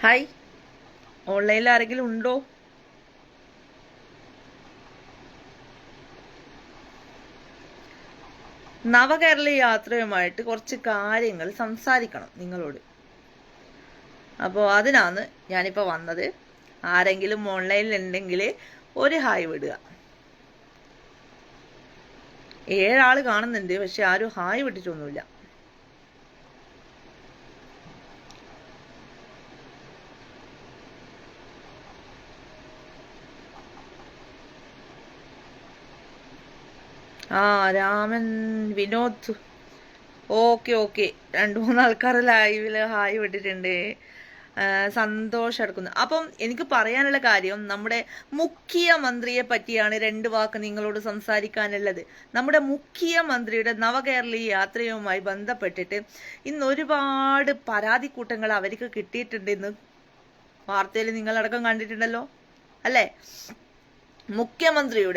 Hi, ഓൺലൈനിൽ ആരെങ്കിലും ഉണ്ടോ? നവകേരള യാത്രയുമായിട്ട് കുറച്ച് കാര്യങ്ങൾ സംസാരിക്കണം നിങ്ങളോട്. അപ്പോൾ അതിനാണ് ഞാനിപ്പോൾ വന്നത്. ആരെങ്കിലും ഓൺലൈനിൽ ഉണ്ടെങ്കിൽ ഒരു ഹായ് വിടുക. 7 ആള് കാണുന്നുണ്ട്, പക്ഷെ ആരും ഹായ് വിട്ടിട്ടൊന്നുമില്ല. Raman, Vinod, okay okay. 2-3 ആൾക്കാർ ലൈവില് ഹായ് വിട്ടിട്ടുണ്ട്. സന്തോഷം എടുക്കുന്നു. അപ്പം എനിക്ക് പറയാനുള്ള കാര്യം, നമ്മുടെ മുഖ്യമന്ത്രിയെ പറ്റിയാണ് 2 വാക്ക് നിങ്ങളോട് സംസാരിക്കാനുള്ളത്. നമ്മുടെ മുഖ്യമന്ത്രിയുടെ നവകേരളീയ യാത്രയുമായി ബന്ധപ്പെട്ടിട്ട് ഇന്ന് ഒരുപാട് പരാതിക്കൂട്ടങ്ങൾ അവർക്ക് കിട്ടിയിട്ടുണ്ടെന്ന് വാർത്തയിൽ നിങ്ങളടക്കം കണ്ടിട്ടുണ്ടല്ലോ, അല്ലേ?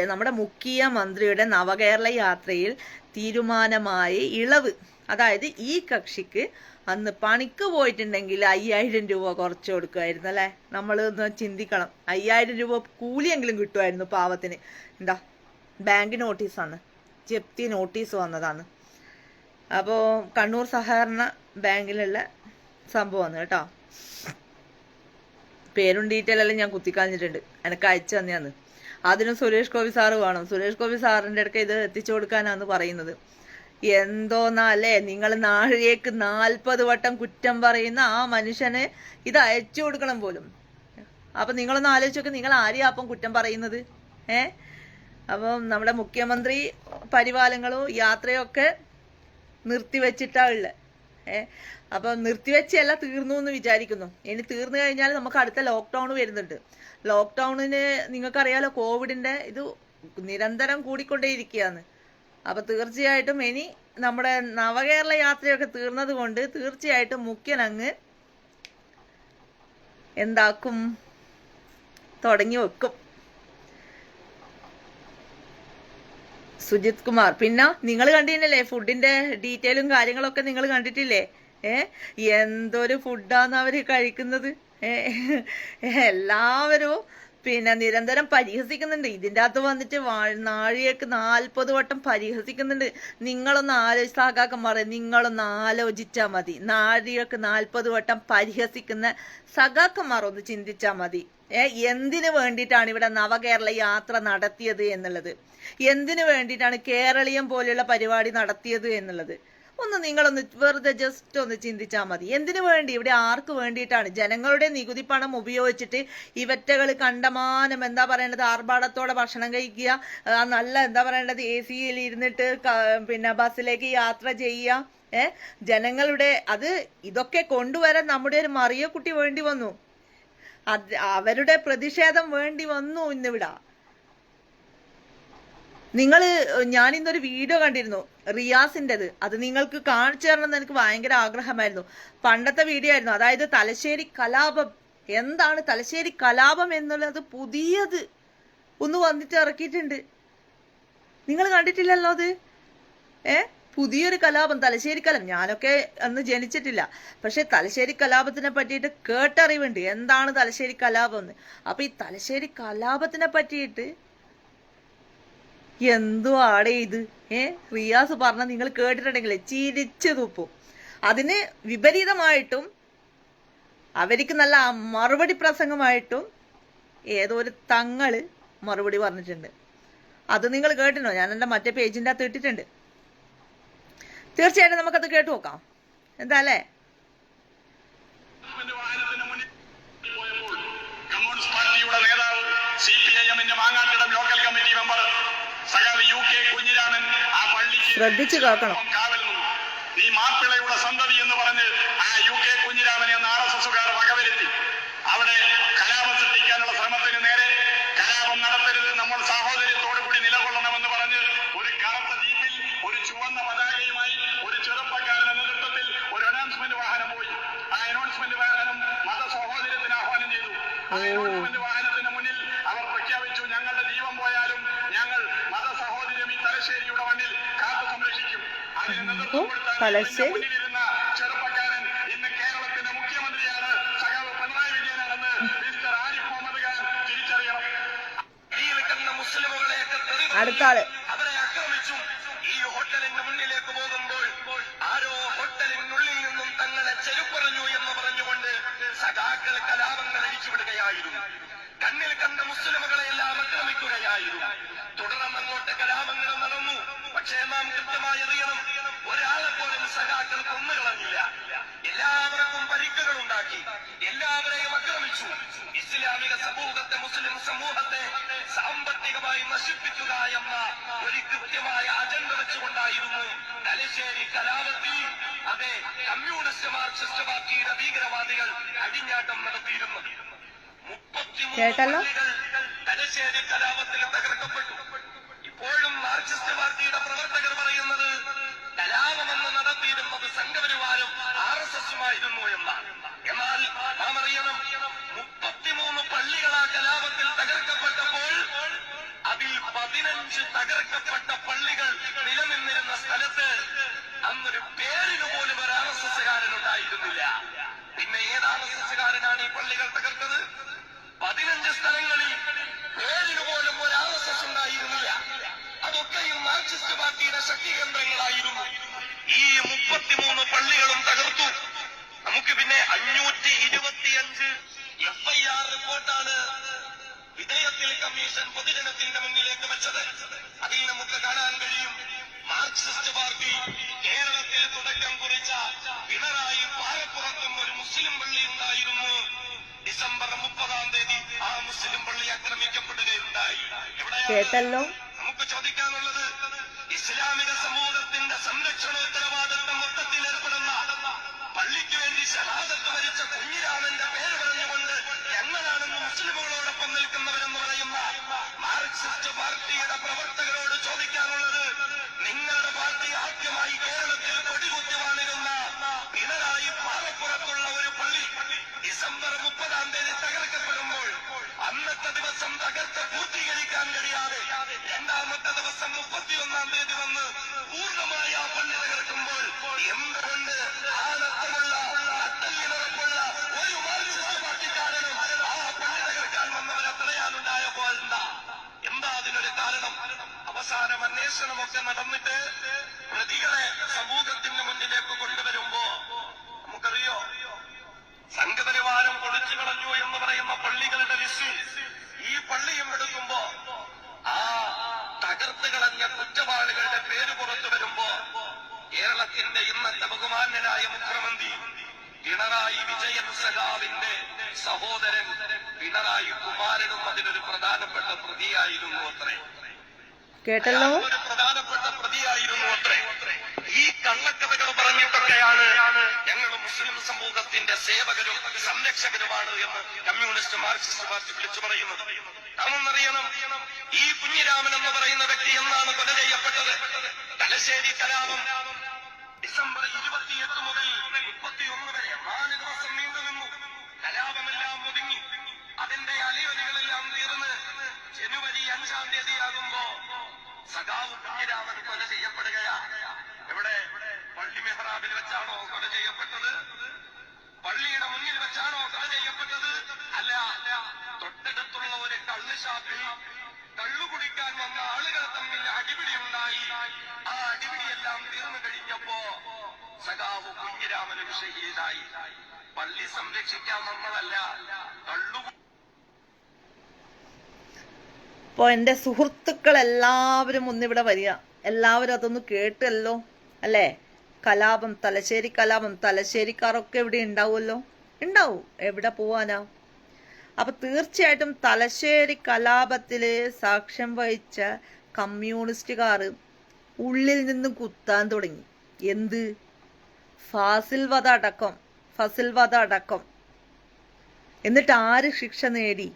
നമ്മുടെ മുഖ്യമന്ത്രിയുടെ നവകേരള യാത്രയിൽ തീരുമാനമായി ഇളവ്. അതായത് ഈ കക്ഷിക്ക് അന്ന് പണിക്ക് പോയിട്ടുണ്ടെങ്കിൽ 5000 രൂപ കുറച്ച് കൊടുക്കുമായിരുന്നു, അല്ലേ? നമ്മൾ ഒന്ന് ചിന്തിക്കണം. 5000 രൂപ കൂലിയെങ്കിലും കിട്ടുമായിരുന്നു പാവത്തിന്. എന്താ, ബാങ്ക് നോട്ടീസാണ്, ജപ്തി നോട്ടീസ് വന്നതാണ്. അപ്പോൾ കണ്ണൂർ സഹകരണ ബാങ്കിലുള്ള സംഭവമാണ് കേട്ടോ. പേരും ഡീറ്റെയിൽ എല്ലാം ഞാൻ കുത്തിക്കളഞ്ഞിട്ടുണ്ട്, എനിക്ക് അയച്ചു തന്നെയാണ്. അതിനും സുരേഷ് ഗോപി സാറ് വേണം. സുരേഷ് ഗോപി സാറിൻ്റെ അടുക്ക ഇത് എത്തിച്ചു കൊടുക്കാനാണ് പറയുന്നത്. എന്തോന്നല്ലേ, നിങ്ങൾ നാഴികക്ക് 40 വട്ടം കുറ്റം പറയുന്ന ആ മനുഷ്യന് ഇത് അയച്ചു കൊടുക്കണം പോലും. അപ്പൊ നിങ്ങളൊന്ന് ആലോചിച്ചൊക്കെ, നിങ്ങൾ ആരെയാ അപ്പം കുറ്റം പറയുന്നത്? അപ്പം നമ്മുടെ മുഖ്യമന്ത്രി പരിപാലനങ്ങളും യാത്രയൊക്കെ നിർത്തിവെച്ചിട്ടാ ഉള്ളത്. അപ്പൊ നിർത്തിവെച്ചല്ല, തീർന്നു എന്ന് വിചാരിക്കുന്നു. ഇനി തീർന്നു കഴിഞ്ഞാൽ നമുക്ക് അടുത്ത ലോക്ക്ഡൌൺ വരുന്നുണ്ട്. ലോക്ക്ഡൌണിന് നിങ്ങൾക്കറിയാലോ, കോവിഡിന്റെ ഇത് നിരന്തരം കൂടിക്കൊണ്ടേയിരിക്കുകയാണ്. അപ്പൊ തീർച്ചയായിട്ടും ഇനി നമ്മുടെ നവകേരള യാത്രയൊക്കെ തീർന്നത് കൊണ്ട് തീർച്ചയായിട്ടും മുഖ്യനങ്ങ് എന്താക്കും, തുടങ്ങി വെക്കും. സുജിത് കുമാർ, പിന്നെ നിങ്ങൾ കണ്ടിട്ടില്ലേ ഫുഡിന്റെ ഡീറ്റെയിലും കാര്യങ്ങളൊക്കെ നിങ്ങൾ കണ്ടിട്ടില്ലേ? എന്തൊരു ഫുഡാന്ന് അവര് കഴിക്കുന്നത്. എല്ലാവരും പിന്നെ നിരന്തരം പരിഹസിക്കുന്നുണ്ട്. ഇതിൻ്റെ അകത്ത് വന്നിട്ട് നാഴികക്ക് 40 വട്ടം പരിഹസിക്കുന്നുണ്ട്. നിങ്ങളൊന്ന് സഖാക്കന്മാർ, നിങ്ങളൊന്ന് ആലോചിച്ചാൽ മതി. നാഴികക്ക് 40 വട്ടം പരിഹസിക്കുന്ന സഖാക്കന്മാർ ഒന്ന് ചിന്തിച്ചാൽ മതി. എന്തിനു വേണ്ടിയിട്ടാണ് ഇവിടെ നവകേരള യാത്ര നടത്തിയത് എന്നുള്ളത്, എന്തിനു വേണ്ടിയിട്ടാണ് കേരളീയം പോലെയുള്ള പരിപാടി നടത്തിയത് എന്നുള്ളത് ഒന്ന് നിങ്ങളൊന്ന് വെറുതെ ജസ്റ്റ് ഒന്ന് ചിന്തിച്ചാൽ മതി. എന്തിനു വേണ്ടി, ഇവിടെ ആർക്ക് വേണ്ടിയിട്ടാണ്? ജനങ്ങളുടെ നികുതി പണം ഉപയോഗിച്ചിട്ട് ഇവറ്റകൾ കണ്ടമാനം എന്താ പറയേണ്ടത്, ആർഭാടത്തോടെ ഭക്ഷണം കഴിക്കുക, നല്ല എന്താ പറയേണ്ടത് AC-യിൽ ഇരുന്നിട്ട് പിന്നെ ബസ്സിലേക്ക് യാത്ര ചെയ്യുക. ജനങ്ങളുടെ ഇതൊക്കെ കൊണ്ടുവരാൻ നമ്മുടെ ഒരു മറിയക്കുട്ടി വേണ്ടി വന്നു. അവരുടെ പ്രതിഷേധം വേണ്ടി വന്നു ഇന്നിവിടെ. ഞാനിന്നൊരു വീഡിയോ കണ്ടിരുന്നു റിയാസിൻ്റെത്. അത് നിങ്ങൾക്ക് കാണിച്ചു തരണമെന്ന് എനിക്ക് ഭയങ്കര ആഗ്രഹമായിരുന്നു. പണ്ടത്തെ വീഡിയോ ആയിരുന്നു. അതായത് തലശ്ശേരി കലാപം. എന്താണ് തലശ്ശേരി കലാപം എന്നുള്ളത് പുതിയത് ഒന്ന് വന്നിട്ട് ഇറക്കിയിട്ടുണ്ട്. നിങ്ങൾ കണ്ടിട്ടില്ലല്ലോ അത്? പുതിയൊരു കലാപം, തലശ്ശേരി കലാപം. ഞാനൊക്കെ അന്ന് ജനിച്ചിട്ടില്ല, പക്ഷെ തലശ്ശേരി കലാപത്തിനെ പറ്റിയിട്ട് കേട്ടറിവുണ്ട്. എന്താണ് തലശ്ശേരി കലാപം എന്ന്. അപ്പൊ ഈ തലശ്ശേരി കലാപത്തിനെ പറ്റിയിട്ട് എന്തോ ആടെ ഇത് റിയാസ് പറഞ്ഞ നിങ്ങൾ കേട്ടിട്ടുണ്ടെങ്കിൽ ചിരിച്ചു തുപ്പും. അതിന് വിപരീതമായിട്ടും അവർക്ക് നല്ല മറുപടി പ്രസംഗമായിട്ടും ഏതോ ഒരു തങ്ങള് മറുപടി പറഞ്ഞിട്ടുണ്ട്. അത് നിങ്ങൾ കേട്ടിനോ? ഞാൻ എൻ്റെ മറ്റേ പേജിൻ്റെ അകത്ത് ഇട്ടിട്ടുണ്ട്. തീർച്ചയായിട്ടും നമുക്കത് കേട്ടു നോക്കാം. എന്താ അല്ലേ? ശ്രദ്ധിച്ചു കേൾക്കണം. നീ മാപ്പിളയുടെ സന്തതി എന്ന് പറഞ്ഞ് ആ UK കുഞ്ഞിരാമനെ RSSകാർ വകവരുത്തി. അവിടെ കലാപം സൃഷ്ടിക്കാനുള്ള ശ്രമത്തിന് നേരെ കലാപം നടത്തരുത്, നമ്മൾ സാഹോദര്യത്തോടു കൂടി നിലകൊള്ളണമെന്ന് പറഞ്ഞ് ഒരു കറുത്ത ജീപ്പിൽ ഒരു ചുവന്ന പതാകയുമായി ഒരു ചെറുപ്പക്കാരന്റെ നേതൃത്വത്തിൽ ഒരു അനൗൺസ്മെന്റ് വാഹനം പോയി. ആ അനൗൺസ്മെന്റ് വാഹനം മതസഹോദര്യത്തിന് ആഹ്വാനം ചെയ്തു. ആ അനൗൺസ്മെന്റ് വാഹനത്തിന് മുന്നിൽ അവർ പ്രഖ്യാപിച്ചു, ഞങ്ങളുടെ ജീവൻ പോയാലും ഞങ്ങൾ മതസഹോദര്യം ഈ തലശ്ശേരിയുടെ മണ്ണിൽ കാത്തു സംരക്ഷിക്കും. അതിന് നേതൃത്വം കൊടുത്താൽ ചെറുപ്പക്കാരൻ ഇന്ന് കേരളത്തിന്റെ മുഖ്യമന്ത്രിയാണ് സഖാവ് പിണറായി അടുത്ത ആള്. അവരെ ആക്രമിച്ചു. ഈ ഹോട്ടലിന്റെ മുന്നിലേക്ക് പോകുമ്പോൾ ആരോ ഹോട്ടലിനുള്ളിൽ നിന്നും തങ്ങളെ ചെരുപ്പറഞ്ഞു എന്ന് പറഞ്ഞുകൊണ്ട് സഖാക്കൾ കലാപങ്ങൾ അഴിച്ചുവിടുകയായിരുന്നു. കണ്ണിൽ കണ്ട മുസ്ലിമുകളെ എല്ലാം ആക്രമിക്കുകയായിരുന്നു. തുടർന്ന് അങ്ങോട്ട് കലാപങ്ങൾ നടന്നു. പക്ഷേ നാം കൃത്യമായി അറിയണം, ഒരാളെ പോലും സഖാക്കൾ കൊന്നുകളഞ്ഞില്ല. എല്ലാവർക്കും പരിക്കുകൾ ഉണ്ടാക്കി, എല്ലാവരെയും ആക്രമിച്ചു. ഇസ്ലാമിക സമൂഹത്തെ, മുസ്ലിം സമൂഹത്തെ സാമ്പത്തികമായി നശിപ്പിക്കുക എന്ന ഒരു കൃത്യമായ അജണ്ട വെച്ചുകൊണ്ടായിരുന്നു തലശ്ശേരി കലാപത്തിൽ അതെ കമ്മ്യൂണിസ്റ്റ് മാർക്സിസ്റ്റ് പാർട്ടിയുടെ ഭീകരവാദികൾ അഴിഞ്ഞാട്ടം നടത്തിയിരുന്നത്. 33 പള്ളികൾ തലശ്ശേരി കലാപത്തിൽ തകർക്കപ്പെട്ടു. ഇപ്പോഴും മാർക്സിസ്റ്റ് പാർട്ടിയുടെ പ്രവർത്തകർ പറയുന്നത് കലാപമെന്ന് നടത്തിയിരുന്നത് സംഘപരിവാരം RSSുമായിരുന്നു എന്നാണ്. എന്നാൽ നാം അറിയണം, 33 പള്ളികൾ ആ കലാപത്തിൽ തകർക്കപ്പെട്ടപ്പോൾ അതിൽ 15 തകർക്കപ്പെട്ട പള്ളികൾ നിലനിന്നിരുന്ന സ്ഥലത്ത് അന്നൊരു പേരിന് പോലും ഒരു RSSകാരനുണ്ടായിരുന്നില്ല. പിന്നെ ഏത് RSSകാരനാണ് ഈ പള്ളികൾ തകർത്തത്? 15 സ്ഥലങ്ങളിൽ പേരിന് പോലും ഒരു RSS ഉണ്ടായിരുന്നില്ല. അതൊക്കെയും മാർക്സിസ്റ്റ് പാർട്ടിയുടെ ശക്തി കേന്ദ്രങ്ങളായിരുന്നു. ഈ 33 പള്ളികളും തകർത്തു. നമുക്ക് പിന്നെ 525 FIR റിപ്പോർട്ടാണ് വിധേയത്തിൽ കമ്മീഷൻ പൊതുജനത്തിന്റെ മുന്നിലേക്ക് വെച്ചത്. അതിൽ നമുക്ക് കാണാൻ കഴിയും, മാർക്സിസ്റ്റ് പാർട്ടി കേരളത്തിൽ തുടക്കം കുറിച്ച പിണറായി പാലപ്പുറത്തും ഒരു മുസ്ലിം പള്ളി ഉണ്ടായിരുന്നു. ഡിസംബർ 30-ാം തീയതി ആ മുസ്ലിം പള്ളി ആക്രമിക്കപ്പെടുകയുണ്ടായി. കേട്ടല്ലോ. നമുക്ക് ചോദിക്കാനുള്ളത്, ഇസ്ലാമിക സമൂഹത്തിന്റെ സംരക്ഷണ ഉത്തരവാദിത്വം മൊത്തത്തിൽ ഏർപ്പെടുന്ന പള്ളിക്ക് വേണ്ടി ഷഹാദത്ത് വരിച്ച കുഞ്ഞിരാമന്റെ പേര് പറഞ്ഞുകൊണ്ട് ഞങ്ങളാണെന്ന് മുസ്ലിമുകളോടൊപ്പം നിൽക്കുന്നവരെന്ന് പറയുന്ന മാർക്സിസ്റ്റ് പാർട്ടിയുടെ പ്രവർത്തകരോട് ചോദിക്കാനുള്ളത്, നിങ്ങളുടെ പാർട്ടി ആദ്യമായി കേരളത്തിൽ കൊടികുത്തി വാണിരുന്ന പിണറായി പാലപ്പുറത്തുള്ള ഒരു പള്ളി ഡിസംബർ 30-ാം തീയതി തകർക്കപ്പെടുമ്പോൾ അന്നത്തെ ദിവസം തകർത്ത് പൂർത്തീകരിക്കാൻ കഴിയാതെ രണ്ടാമത്തെ ദിവസം 31-ാം തീയതി വന്ന് പൂർണ്ണമായി ആ പള്ളി തകർക്കുമ്പോൾ എന്തുകൊണ്ട് ആനത്തമുള്ള നട്ടല്ലിനുറപ്പുള്ള ഒരു മാർക്സിസ്റ്റ് പാർട്ടിക്കാരനും ആ പള്ളി തകർക്കാൻ വന്നവരെ തടയാനുണ്ടായപ്പോൾ എന്താ അതിനൊരു കാരണം? അവസാനം അന്വേഷണമൊക്കെ നടന്നിട്ട് പ്രതികളെ സമൂഹത്തിന്റെ മുന്നിലേക്ക് കൊണ്ടുവരുമ്പോ നമുക്കറിയോ, സംഘപരിവാരം പൊളിച്ചു കളഞ്ഞു എന്ന് പറയുന്ന പള്ളികളുടെ ലിസ്റ്റ് ഈ പള്ളിയും എടുക്കുമ്പോ ആ തകർത്ത് കളഞ്ഞ കുറ്റവാളികളുടെ പേര് പുറത്തു വരുമ്പോ കേരളത്തിന്റെ ഇന്നത്തെ ബഹുമാന്യനായ മുഖ്യമന്ത്രി പിണറായി വിജയൻ സഖാവിന്റെ സഹോദരൻ പിണറായി കുമാരനും അതിനൊരു പ്രധാനപ്പെട്ട പ്രതിയായിരുന്നു അത്രേ. കേട്ടല്ലോ. ഒരു പ്രധാനപ്പെട്ട പ്രതിയായിരുന്നു അത്രേ. ഈ കള്ളക്കഥകൾ പറഞ്ഞിട്ടൊക്കെയാണ് ഞങ്ങൾ മുസ്ലിം സമൂഹത്തിന്റെ സേവകരും സംരക്ഷകരുമാണ് എന്ന് കമ്മ്യൂണിസ്റ്റ് മാർക്സിസ്റ്റ് പാർട്ടി വിളിച്ചു പറയുന്നത്. നാമൊന്നറിയണം, ഈ കുഞ്ഞിരാമൻ എന്ന് പറയുന്ന വ്യക്തി എന്നാണ് കൊല ചെയ്യപ്പെട്ടത്? തലശ്ശേരി കലാപം ഡിസംബർ 28 മുതൽ 31 വരെ 4 ദിവസം നീണ്ടു നിന്നു. കലാപമെല്ലാം ഒതുങ്ങി, അതിന്റെ അലയൊലികളെല്ലാം തീർന്ന് ജനുവരി 5-ാം തീയതിയാകുമ്പോ സഖാവ് കുഞ്ഞിരാമൻ കൊല ചെയ്യപ്പെടുകയാ. എവിടെ? പള്ളി മെഹ്റാബിൽ വെച്ചാണോ കൊല ചെയ്യപ്പെട്ടത്? പള്ളിയുടെ മുന്നിൽ വെച്ചാണോ കൊല ചെയ്യപ്പെട്ടത്? അല്ല, തൊട്ടടുത്തുള്ള ഒരു കള്ള് ഷാപ്പിൽ കള്ളു കുടിക്കാൻ വന്ന ആളുകൾ തമ്മിൽ അടിപിടി ഉണ്ടായി. ആ അടിപിടിയെല്ലാം തീർന്നു കഴിഞ്ഞപ്പോ സഖാവ് കുഞ്ഞിരാമനും ഷഹീദായി. പള്ളി സംരക്ഷിക്കാൻ വന്നതല്ല, കള്ളു. ഇപ്പൊ എന്റെ സുഹൃത്തുക്കൾ എല്ലാവരും ഒന്നിവിടെ വരിക. എല്ലാവരും അതൊന്ന് കേട്ടല്ലോ അല്ലേ? കലാപം, തലശ്ശേരി കലാപം, തലശ്ശേരിക്കാരൊക്കെ ഇവിടെ ഉണ്ടാവുമല്ലോ. ഉണ്ടാവും, എവിടെ പോവാനാ? അപ്പൊ തീർച്ചയായിട്ടും തലശ്ശേരി കലാപത്തില് സാക്ഷ്യം വഹിച്ച കമ്മ്യൂണിസ്റ്റുകാർ ഉള്ളിൽ നിന്ന് കുത്താൻ തുടങ്ങി. എന്ത്? ഫാസിൽ വധ അടക്കം. എന്നിട്ട് ആര് ശിക്ഷ നേടി?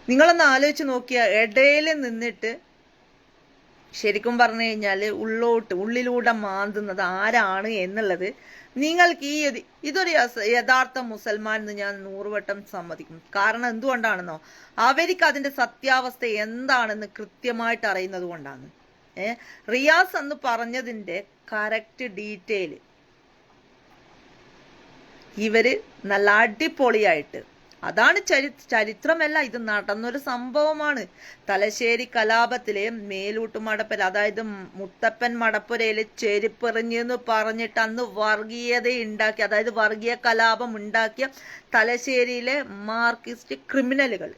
നിങ്ങളൊന്ന് ആലോചിച്ച് നോക്കിയ, ഇടയിൽ നിന്നിട്ട് ശരിക്കും പറഞ്ഞു കഴിഞ്ഞാൽ ഉള്ളിലൂടെ മാന്തുന്നത് ആരാണ് എന്നുള്ളത് നിങ്ങൾക്ക് ഇതൊരു യഥാർത്ഥ മുസൽമാൻ എന്ന് ഞാൻ 100 വട്ടം സമ്മതിക്കും. കാരണം എന്തുകൊണ്ടാണെന്നോ, അവർക്ക് അതിന്റെ സത്യാവസ്ഥ എന്താണെന്ന് കൃത്യമായിട്ട് അറിയുന്നത് കൊണ്ടാണ്. റിയാസ് എന്ന് പറഞ്ഞതിന്റെ കറക്റ്റ് ഡീറ്റെയിൽ ഇവര് നല്ല അടിപൊളിയായിട്ട് അതാണ് ചരിത്രമല്ല, ഇത് നടന്നൊരു സംഭവമാണ്. തലശ്ശേരി കലാപത്തിലെ മേലൂട്ട് മടപ്പുര, അതായത് മുത്തപ്പൻ മടപ്പുരയില് ചെരുപ്പെറിഞ്ഞെന്ന് പറഞ്ഞിട്ട് അന്ന് വർഗീയത ഉണ്ടാക്കി, അതായത് വർഗീയ കലാപം ഉണ്ടാക്കിയ തലശ്ശേരിയിലെ മാർക്സിസ്റ്റ് ക്രിമിനലുകൾ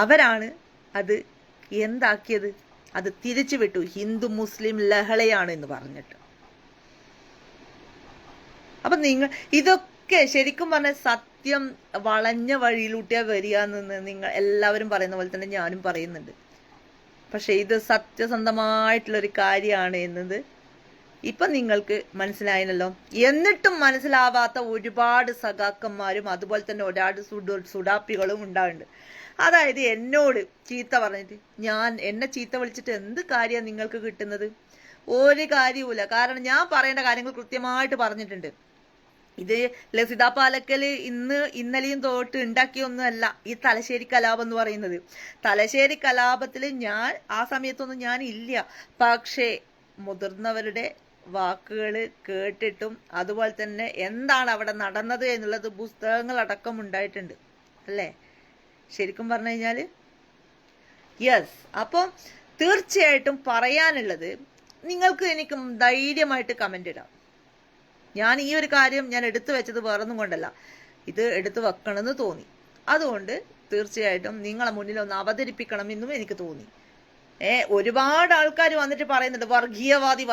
അവരാണ് അത് എന്താക്കിയത്, അത് തിരിച്ചുവിട്ടു. ഹിന്ദു മുസ്ലിം ലഹളയാണ് എന്ന് പറഞ്ഞിട്ട്. അപ്പൊ ഇതൊക്കെ ശരിക്കും പറഞ്ഞ സത്യം വളഞ്ഞ വഴിയിലൂട്ടിയാ വരിക എന്ന് നിങ്ങൾ എല്ലാവരും പറയുന്ന പോലെ തന്നെ ഞാനും പറയുന്നുണ്ട്. പക്ഷെ ഇത് സത്യസന്ധമായിട്ടുള്ളൊരു കാര്യമാണ് എന്നത് ഇപ്പൊ നിങ്ങൾക്ക് മനസ്സിലായല്ലോ. എന്നിട്ടും മനസ്സിലാവാത്ത ഒരുപാട് സഖാക്കന്മാരും അതുപോലെ തന്നെ ഒരുപാട് സുഡാപ്പികളും ഉണ്ടാവുന്നുണ്ട്. അതായത് എന്നോട് ചീത്ത പറഞ്ഞിട്ട്, എന്നെ ചീത്ത വിളിച്ചിട്ട് എന്ത് കാര്യമാണ് നിങ്ങൾക്ക് കിട്ടുന്നത്? ഒരു കാര്യവുമില്ല. കാരണം ഞാൻ പറയേണ്ട കാര്യങ്ങൾ കൃത്യമായിട്ട് പറഞ്ഞിട്ടുണ്ട്. ഇത് ലസിത പാലക്കൽ ഇന്നലെയും തൊട്ട് ഉണ്ടാക്കിയൊന്നുമല്ല ഈ തലശ്ശേരി കലാപം എന്ന് പറയുന്നത്. തലശ്ശേരി കലാപത്തിൽ ആ സമയത്തൊന്നും ഞാൻ ഇല്ല. പക്ഷേ മുതിർന്നവരുടെ വാക്കുകൾ കേട്ടിട്ടും അതുപോലെ തന്നെ എന്താണ് അവിടെ നടന്നത് എന്നുള്ളത് പുസ്തകങ്ങളടക്കം ഉണ്ടായിട്ടുണ്ട് അല്ലേ? ശരിക്കും പറഞ്ഞു കഴിഞ്ഞാൽ യെസ്. അപ്പോൾ തീർച്ചയായിട്ടും പറയാനുള്ളത്, നിങ്ങൾക്ക് എനിക്ക് ധൈര്യമായിട്ട് കമന്റ് ഇടാം. ഞാൻ ഈ ഒരു കാര്യം ഞാൻ എടുത്തു വെച്ചത് വേറൊന്നും കൊണ്ടല്ല, ഇത് എടുത്തു വെക്കണമെന്ന് തോന്നി. അതുകൊണ്ട് തീർച്ചയായിട്ടും നിങ്ങളെ മുന്നിൽ ഒന്ന് അവതരിപ്പിക്കണം എന്നും എനിക്ക് തോന്നി. ഒരുപാട് ആൾക്കാർ വന്നിട്ട് പറയുന്നുണ്ട് വർഗീയവാദി.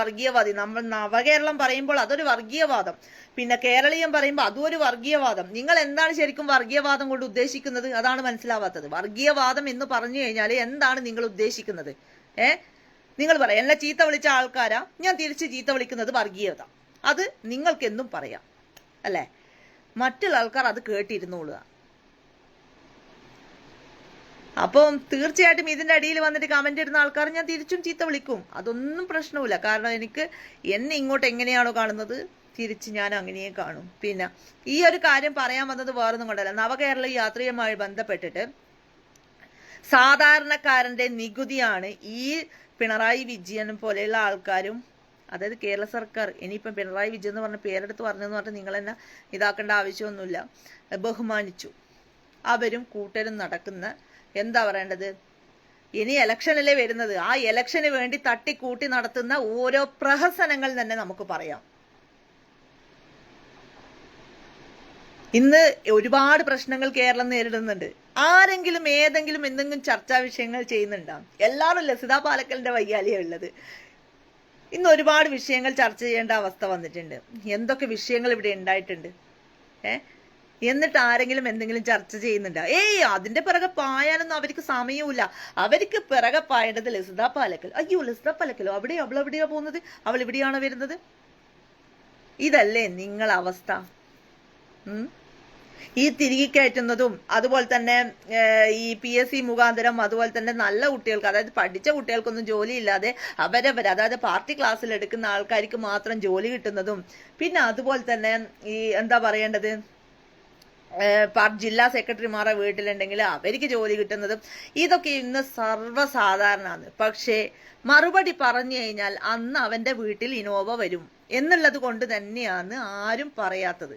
നമ്മൾ നവകേരളം പറയുമ്പോൾ അതൊരു വർഗീയവാദം, പിന്നെ കേരളീയം പറയുമ്പോൾ അതും ഒരു വർഗീയവാദം. നിങ്ങൾ എന്താണ് ശരിക്കും വർഗീയവാദം കൊണ്ട് ഉദ്ദേശിക്കുന്നത്? അതാണ് മനസ്സിലാവാത്തത്. വർഗീയവാദം എന്ന് പറഞ്ഞു കഴിഞ്ഞാൽ എന്താണ് നിങ്ങൾ ഉദ്ദേശിക്കുന്നത്? നിങ്ങൾ പറയാം, എന്നെ ചീത്ത വിളിച്ച ആൾക്കാരാ, ഞാൻ തിരിച്ച് ചീത്ത വിളിക്കുന്നത് വർഗീയത. അത് നിങ്ങൾക്ക് എന്നും പറയാം അല്ലേ? മറ്റുള്ള ആൾക്കാർ അത് കേട്ടിരുന്നോളുക. അപ്പം തീർച്ചയായിട്ടും ഇതിന്റെ അടിയിൽ വന്നിട്ട് കമന്റ് ഇടുന്ന ആൾക്കാർ ഞാൻ തിരിച്ചും ചീത്ത വിളിക്കും. അതൊന്നും പ്രശ്നമില്ല. കാരണം എന്നെ ഇങ്ങോട്ട് എങ്ങനെയാണോ കാണുന്നത് തിരിച്ച് ഞാൻ അങ്ങനെയേ കാണും. പിന്നെ ഈ ഒരു കാര്യം പറയാൻ വന്നത് വേറൊന്നും കൊണ്ടല്ല. നവകേരള യാത്രയുമായി ബന്ധപ്പെട്ടിട്ട് സാധാരണക്കാരന്റെ നികുതിയാണ് ഈ പിണറായി വിജയൻ പോലെയുള്ള ആൾക്കാരും, അതായത് കേരള സർക്കാർ, ഇനിയിപ്പം പിണറായി വിജയൻ എന്ന് പറഞ്ഞ പേരെടുത്ത് പറഞ്ഞെന്ന് പറഞ്ഞാൽ നിങ്ങൾ തന്നെ ഇതാക്കേണ്ട ആവശ്യമൊന്നുമില്ല, ബഹുമാനിച്ചു. അവരും കൂട്ടരും നടക്കുന്ന എന്താ പറയേണ്ടത്, ഇനി ഇലക്ഷനല്ലേ വരുന്നത്, ആ ഇലക്ഷന് വേണ്ടി തട്ടിക്കൂട്ടി നടത്തുന്ന ഓരോ പ്രഹസനങ്ങൾ തന്നെ നമുക്ക് പറയാം. ഇന്ന് ഒരുപാട് പ്രശ്നങ്ങൾ കേരളം നേരിടുന്നുണ്ട്. ആരെങ്കിലും ഏതെങ്കിലും എന്തെങ്കിലും ചർച്ചാ വിഷയങ്ങൾ ചെയ്യുന്നുണ്ടാവും? എല്ലാവരും ലസിത പാലക്കലിന്റെ വയ്യാലിയാണ് ഉള്ളത്. ഇന്ന് ഒരുപാട് വിഷയങ്ങൾ ചർച്ച ചെയ്യേണ്ട അവസ്ഥ വന്നിട്ടുണ്ട്. എന്തൊക്കെ വിഷയങ്ങൾ ഇവിടെ ഉണ്ടായിട്ടുണ്ട്. എന്നിട്ട് ആരെങ്കിലും എന്തെങ്കിലും ചർച്ച ചെയ്യുന്നുണ്ടോ? അതിന്റെ പിറകെ പായാനൊന്നും അവർക്ക് സമയമില്ല. അവർക്ക് പിറകെ പായേണ്ടത് ലസിത പാലക്കൽ. അയ്യോ, ലസിത പാലക്കലോ, അവൾ എവിടെയാ പോകുന്നത്, അവൾ ഇവിടെയാണോ വരുന്നത്? ഇതല്ലേ നിങ്ങളവസ്ഥ? ഈ തിരികെ കയറ്റുന്നതും അതുപോലെ തന്നെ ഈ PSC മുഖാന്തരം അതുപോലെ തന്നെ നല്ല കുട്ടികൾക്ക്, അതായത് പഠിച്ച കുട്ടികൾക്കൊന്നും ജോലി ഇല്ലാതെ അതായത് പാർട്ടി ക്ലാസ്സിൽ എടുക്കുന്ന ആൾക്കാർക്ക് മാത്രം ജോലി കിട്ടുന്നതും, പിന്നെ അതുപോലെ തന്നെ ഈ എന്താ പറയേണ്ടത്, ജില്ലാ സെക്രട്ടറിമാരെ വീട്ടിലുണ്ടെങ്കിൽ അവർക്ക് ജോലി കിട്ടുന്നതും, ഇതൊക്കെ ഇന്ന് സർവ്വസാധാരണമാണ്. പക്ഷേ മറുപടി പറഞ്ഞു കഴിഞ്ഞാൽ അന്ന് അവന്റെ വീട്ടിൽ ഇനോവ വരും എന്നുള്ളത് കൊണ്ട് തന്നെയാണ് ആരും പറയാത്തത്.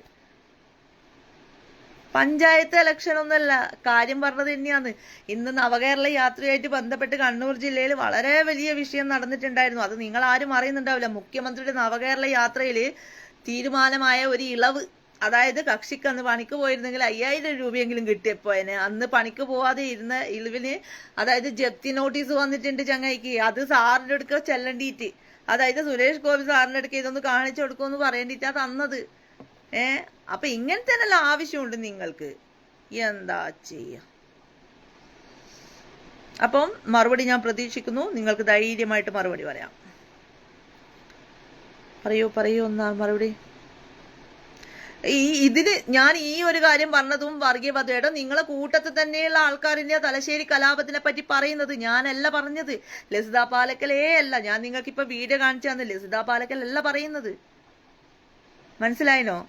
പഞ്ചായത്ത് ഇലക്ഷൻ ഒന്നല്ല, കാര്യം പറഞ്ഞത് തന്നെയാണ്. ഇന്ന് നവകേരള യാത്രയായിട്ട് ബന്ധപ്പെട്ട് കണ്ണൂർ ജില്ലയിൽ വളരെ വലിയ വിഷയം നടന്നിട്ടുണ്ടായിരുന്നു. അത് നിങ്ങൾ ആരും അറിയുന്നുണ്ടാവില്ല. മുഖ്യമന്ത്രിയുടെ നവകേരള യാത്രയിൽ തീരുമാനമായ ഒരു ഇളവ്, അതായത് കക്ഷിക്ക് അന്ന് പണിക്ക് പോയിരുന്നെങ്കിൽ 5000 രൂപയെങ്കിലും കിട്ടിയപ്പോയനെ. അന്ന് പണിക്ക് പോവാതെ ഇരുന്ന ഇളവിന്, അതായത് ജപ്തി നോട്ടീസ് വന്നിട്ടുണ്ട് ചങ്ങായിക്ക്. അത് സാറിന്റെ അടുക്ക ചെല്ലണ്ടിയിട്ട്, അതായത് സുരേഷ് ഗോപി സാറിന്റെ അടുക്ക ഇതൊന്ന് കാണിച്ചു കൊടുക്കുമെന്ന് പറയേണ്ടിട്ടാ തന്നത്. അപ്പൊ ഇങ്ങനത്തെ നല്ല ആവശ്യമുണ്ട് നിങ്ങൾക്ക്, എന്താ ചെയ്യ? അപ്പം മറുപടി ഞാൻ പ്രതീക്ഷിക്കുന്നു. നിങ്ങൾക്ക് ധൈര്യമായിട്ട് മറുപടി പറയാം. പറയൂ എന്നാ മറുപടി. ഇതിന് ഞാൻ ഈ ഒരു കാര്യം പറഞ്ഞതും വർഗീയവാദയുടെ നിങ്ങളെ കൂട്ടത്തിൽ തന്നെയുള്ള ആൾക്കാരിന്റെ തലശ്ശേരി കലാപത്തിനെ പറ്റി പറയുന്നത് ഞാനല്ല പറഞ്ഞത്. ലസിത പാലക്കലേ അല്ല. ഞാൻ നിങ്ങൾക്ക് ഇപ്പൊ വീഡിയോ കാണിച്ചു തന്നു. ലസിത പാലക്കൽ അല്ല പറയുന്നത്. മനസ്സിലായിനോ?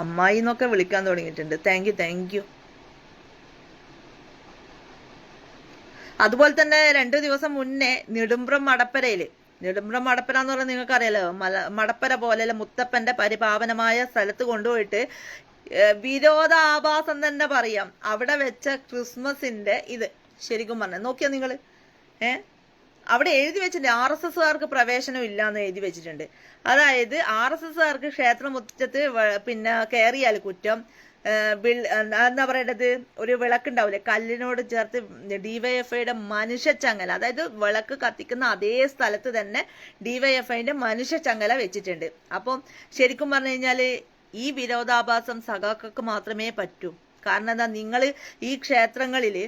അമ്മായി എന്നൊക്കെ വിളിക്കാൻ തുടങ്ങിയിട്ടുണ്ട്. Thank you. അതുപോലെ തന്നെ 2 ദിവസം മുന്നേ നെടുമ്പ്രം മടപ്പര എന്ന് പറഞ്ഞാൽ നിങ്ങൾക്ക് അറിയാലോ, മടപ്പര പോലെയല്ല, മുത്തപ്പന്റെ പരിപാവനമായ സ്ഥലത്ത് കൊണ്ടുപോയിട്ട് വിരോധാഭാസം തന്നെ പറയാം. അവിടെ വെച്ച ക്രിസ്മസിന്റെ ഇത് ശരിക്കും പറഞ്ഞ നോക്കിയാ നിങ്ങള്, അവിടെ എഴുതി വെച്ചിട്ടുണ്ട് RSSകാർക്ക് പ്രവേശനം ഇല്ലാന്ന് എഴുതി വെച്ചിട്ടുണ്ട്. അതായത് RSSകാർക്ക് ക്ഷേത്രമുറ്റത്ത് പിന്നെ കയറിയാൽ കുറ്റം. എന്താ പറയേണ്ടത്, ഒരു വിളക്കുണ്ടാവില്ലേ കല്ലിനോട് ചേർത്ത് DYFIയുടെ മനുഷ്യച്ചങ്ങല, അതായത് വിളക്ക് കത്തിക്കുന്ന അതേ സ്ഥലത്ത് തന്നെ DYFIന്റെ മനുഷ്യച്ചങ്ങല വെച്ചിട്ടുണ്ട്. അപ്പം ശരിക്കും പറഞ്ഞു കഴിഞ്ഞാല് ഈ വിരോധാഭാസം സഖാക്കൾക്ക് മാത്രമേ പറ്റൂ. കാരണം എന്താ, നിങ്ങൾ ഈ ക്ഷേത്രങ്ങളില്